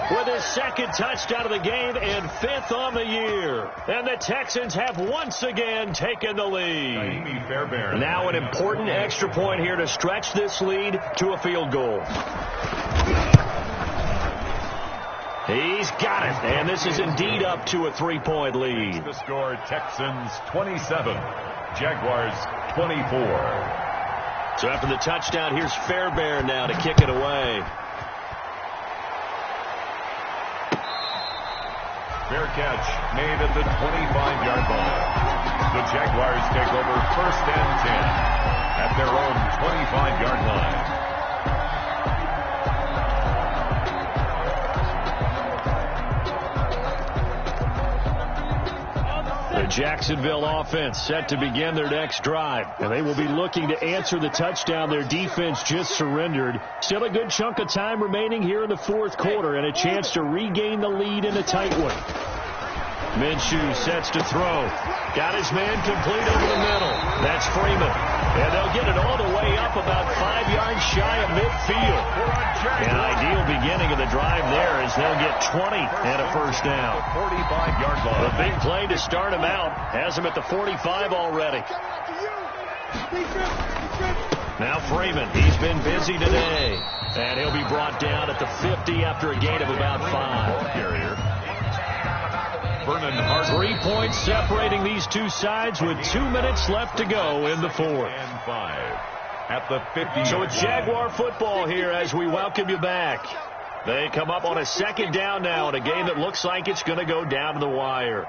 with his 2nd touchdown of the game and 5th on the year. And the Texans have once again taken the lead. Now an important extra point here to stretch this lead to a field goal. He's got it, and this is indeed up to a 3-point lead. The score, Texans 27, Jaguars 24. So after the touchdown, here's Fairbairn now to kick it away. Fair catch made at the 25-yard line. The Jaguars take over 1st and 10 at their own 25-yard line. The Jacksonville offense set to begin their next drive, and they will be looking to answer the touchdown their defense just surrendered. Still a good chunk of time remaining here in the 4th quarter, and a chance to regain the lead in a tight one. Minshew sets to throw. Got his man complete over the middle. That's Freeman. And they'll get it all the way up about 5 yards shy of midfield. An ideal beginning of the drive there as they'll get 20 and a first down. 45-yard line. The big play to start him out has him at the 45 already. Now Freeman, he's been busy today. And he'll be brought down at the 50 after a gain of about 5. Carrier. 3 points separating these two sides with 2 minutes left to go in the 4th. And 5 at the 50. So it's Jaguar football here as we welcome you back. They come up on a 2nd down now in a game that looks like it's going to go down to the wire.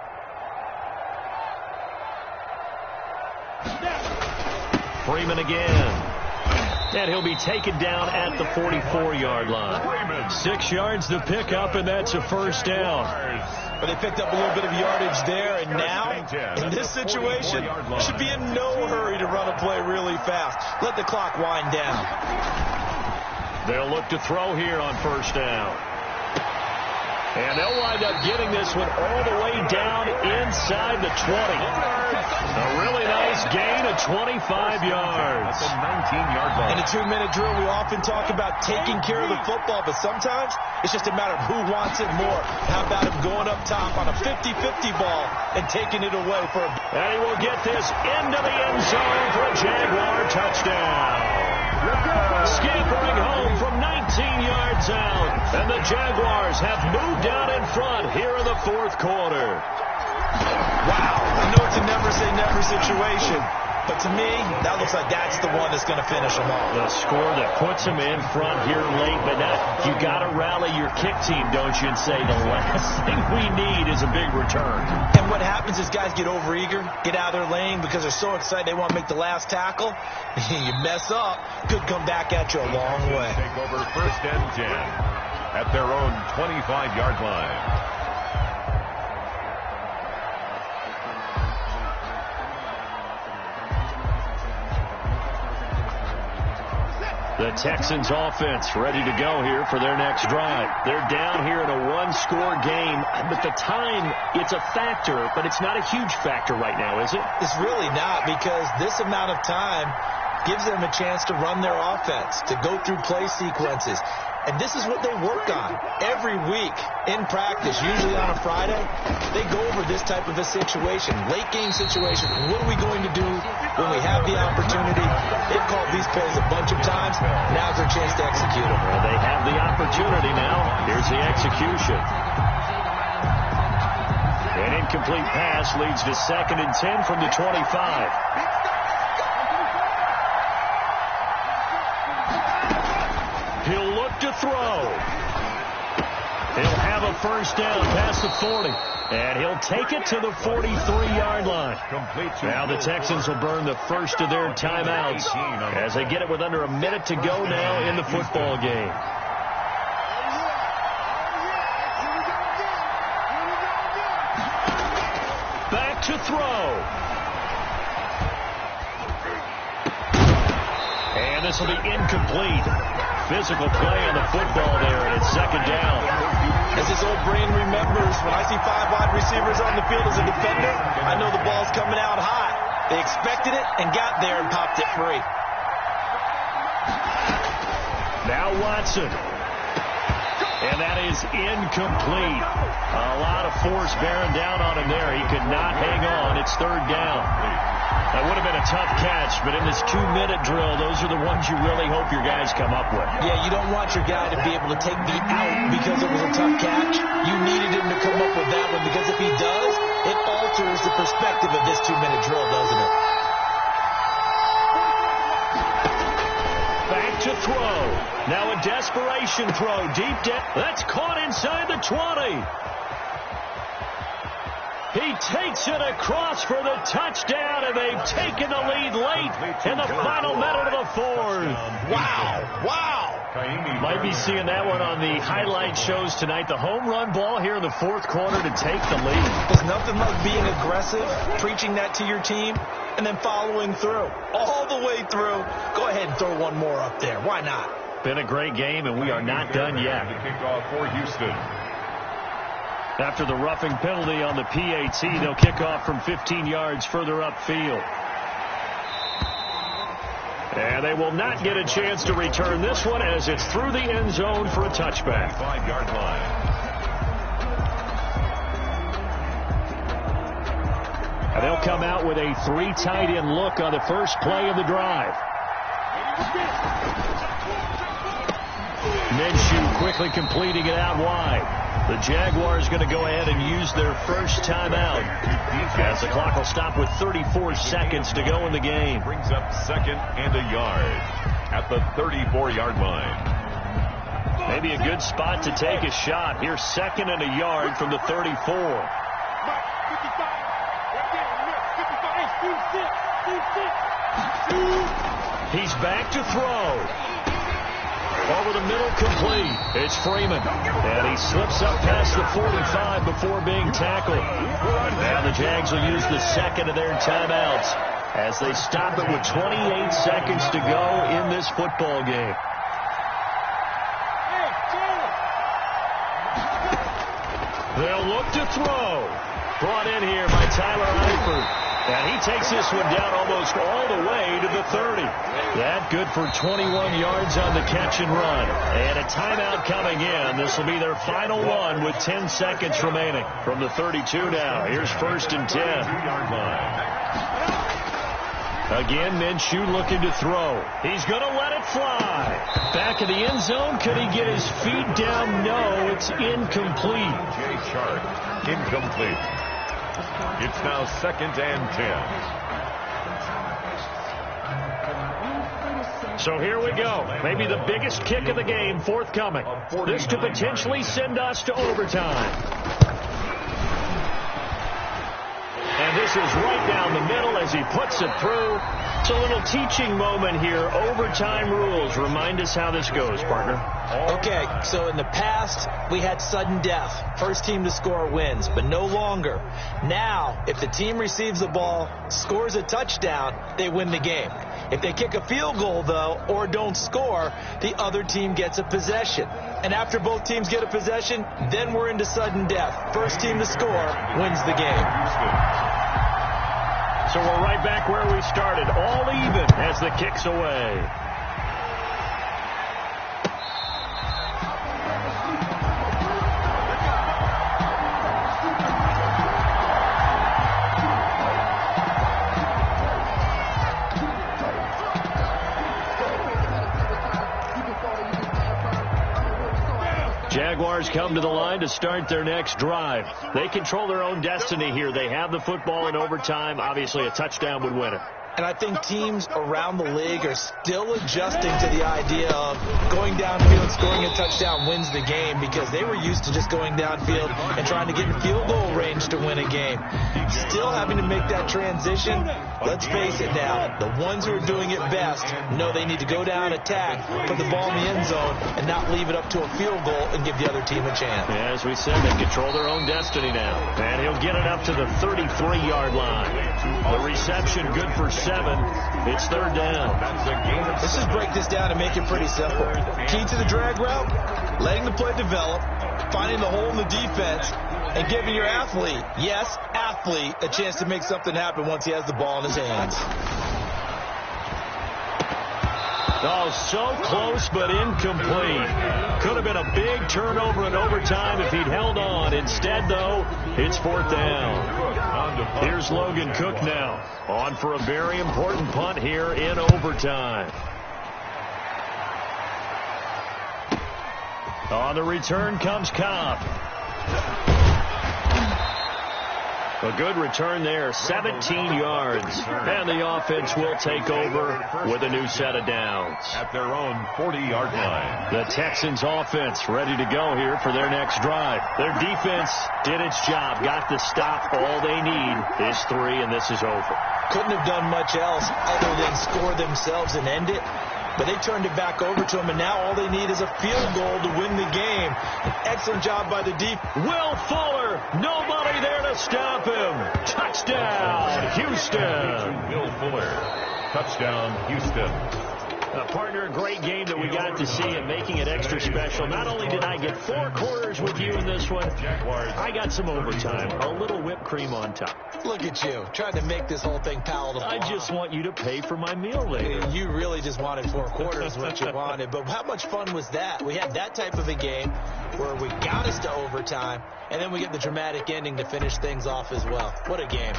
Freeman again. And he'll be taken down at the 44-yard line. 6 yards to pick up, and that's a first down. But they picked up a little bit of yardage there, and now, in this situation, should be in no hurry to run a play really fast. Let the clock wind down. They'll look to throw here on first down. And they'll wind up getting this one all the way down inside the 20. A really nice gain of 25 yards. That's a 19-yard line. In a 2-minute drill, we often talk about taking care of the football, but sometimes it's just a matter of who wants it more. How about him going up top on a 50-50 ball and taking it away for a... And he will get this into the end zone for a Jaguar touchdown. Scampering home from 19 yards out. And the Jaguars have moved out in front here in the fourth quarter. Wow. I know it's a never-say-never situation, but to me, that looks like that's the one that's going to finish them off. The score that puts them in front here late, but now you got to rally your kick team, don't you, and say the last thing we need is a big return. And what happens is guys get overeager, get out of their lane because they're so excited they want to make the last tackle. You mess up, could come back at you a long way. Take over first and 10 at their own 25-yard line. The Texans offense ready to go here for their next drive. They're down here in a one-score game, but the time, it's a factor, but it's not a huge factor right now, is it? It's really not, because this amount of time gives them a chance to run their offense, to go through play sequences. And this is what they work on every week in practice, usually on a Friday. They go over this type of a situation, late game situation. What are we going to do when we have the opportunity? They've called these plays a bunch of times. Now's their chance to execute them. Well, they have the opportunity now. Here's the execution. An incomplete pass leads to 2nd and 10 from the 25. He'll look to throw. He'll have a first down past the 40. And he'll take it to the 43-yard line. Now the Texans will burn the first of their timeouts as they get it with under a minute to go now in the football game. Back to throw. And this will be incomplete. Physical play on the football there, and it's 2nd down. As this old brain remembers, when I see 5 wide receivers on the field as a defender, I know the ball's coming out high. They expected it and got there and popped it free. Now Watson. And that is incomplete. A lot of force bearing down on him there. He could not hang on. It's 3rd down. That would have been a tough catch, but in this 2-minute drill, those are the ones you really hope your guys come up with. Yeah, you don't want your guy to be able to take the out because it was a tough catch. You needed him to come up with that one, because if he does, it alters the perspective of this 2-minute drill, doesn't it? Back to throw. Now a desperation throw deep down. That's caught inside the 20. He takes it across for the touchdown, and they've taken the lead late in the final minute of the 4th. Wow. Wow. Might be seeing that one on the highlight shows tonight. The home run ball here in the 4th quarter to take the lead. There's nothing like being aggressive, preaching that to your team, and then following through. All the way through. Go ahead and throw one more up there. Why not? Been a great game, and we are not done yet. The kickoff for Houston. After the roughing penalty on the PAT, they'll kick off from 15 yards further upfield. And they will not get a chance to return this one as it's through the end zone for a touchback. 5-yard line. And they'll come out with a 3 tight end look on the first play of the drive. Minshew quickly completing it out wide. The Jaguars going to go ahead and use their first timeout as the clock will stop with 34 seconds to go in the game. Brings up 2nd and a yard at the 34-yard line. Maybe a good spot to take a shot. Here's 2nd and a yard from the 34. He's back to throw. Over the middle, complete. It's Freeman. And he slips up past the 45 before being tackled. Now the Jags will use the second of their timeouts as they stop it with 28 seconds to go in this football game. They'll look to throw. Brought in here by Tyler Eifert. And he takes this one down almost all the way to the 30. That good for 21 yards on the catch and run. And a timeout coming in. This will be their final one with 10 seconds remaining. From the 32 now. Here's 1st and 10. Again, Minshew looking to throw. He's going to let it fly. Back in the end zone. Could he get his feet down? No, it's incomplete. Jay Shark, incomplete. It's now 2nd and 10. So here we go. Maybe the biggest kick of the game forthcoming. This could potentially send us to overtime. And this is right down the middle as he puts it through. It's a little teaching moment here. Overtime rules. Remind us how this goes, partner. Okay, so in the past, we had sudden death. First team to score wins, but no longer. Now, if the team receives the ball, scores a touchdown, they win the game. If they kick a field goal, though, or don't score, the other team gets a possession. And after both teams get a possession, then we're into sudden death. First team to score wins the game. So we're right back where we started, all even as the kick's away. Jaguars come to the line to start their next drive. They control their own destiny here. They have the football in overtime. Obviously, a touchdown would win it. And I think teams around the league are still adjusting to the idea of going downfield, scoring a touchdown wins the game, because they were used to just going downfield and trying to get in field goal range to win a game. Still having to make that transition. Let's face it now, the ones who are doing it best know they need to go down, attack, put the ball in the end zone, and not leave it up to a field goal and give the other team a chance. Yeah, as we said, they control their own destiny now. And he'll get it up to the 33-yard line. The reception good for 7. It's 3rd down. Let's just break this down and make it pretty simple. Key to the drag route, letting the play develop, finding the hole in the defense, and giving your athlete, yes, athlete, a chance to make something happen once he has the ball in his hands. Oh, so close but incomplete. Could have been a big turnover in overtime if he'd held on. Instead, though, it's 4th down. Here's Logan Cook now, on for a very important punt here in overtime. On the return comes Cobb. A good return there, 17 yards. And the offense will take over with a new set of downs. At their own 40-yard line. The Texans offense ready to go here for their next drive. Their defense did its job, got the stop. All they need is 3, and this is over. Couldn't have done much else other than score themselves and end it. But they turned it back over to him, and now all they need is a field goal to win the game. An excellent job by the defense. Will Fuller, nobody there to stop him. Touchdown, Houston. Will Fuller, touchdown, Houston. Partner, a great game that we got to see and making it extra special. Not only did I get 4 quarters with you in this one, I got some overtime, a little whipped cream on top. Look at you, trying to make this whole thing palatable. I just want you to pay for my meal later. You really just wanted 4 quarters, what you wanted. But how much fun was that? We had that type of a game where we got us to overtime, and then we get the dramatic ending to finish things off as well. What a game.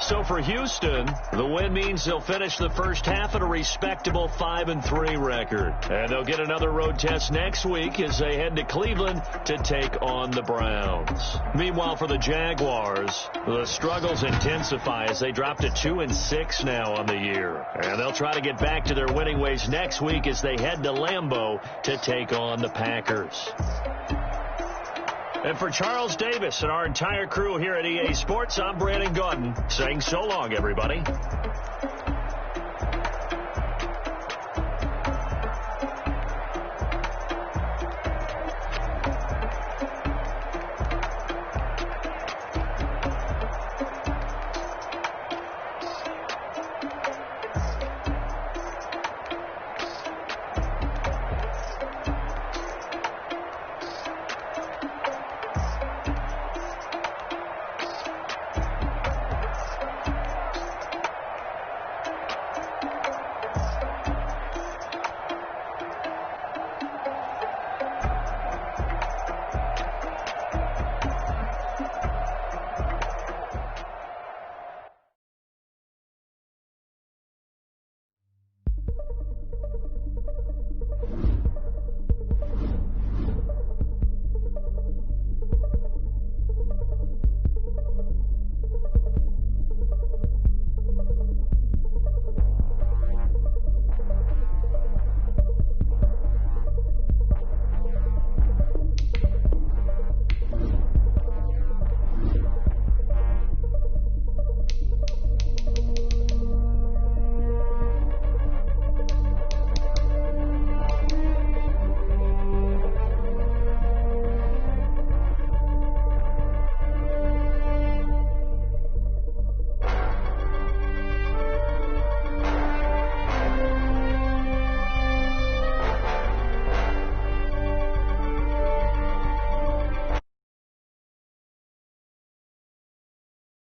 So for Houston, the win means they'll finish the first half at a respectable 5-3 record. And they'll get another road test next week as they head to Cleveland to take on the Browns. Meanwhile, for the Jaguars, the struggles intensify as they drop to 2-6 now on the year. And they'll try to get back to their winning ways next week as they head to Lambeau to take on the Packers. And for Charles Davis and our entire crew here at EA Sports, I'm Brandon Gaudin saying so long, everybody.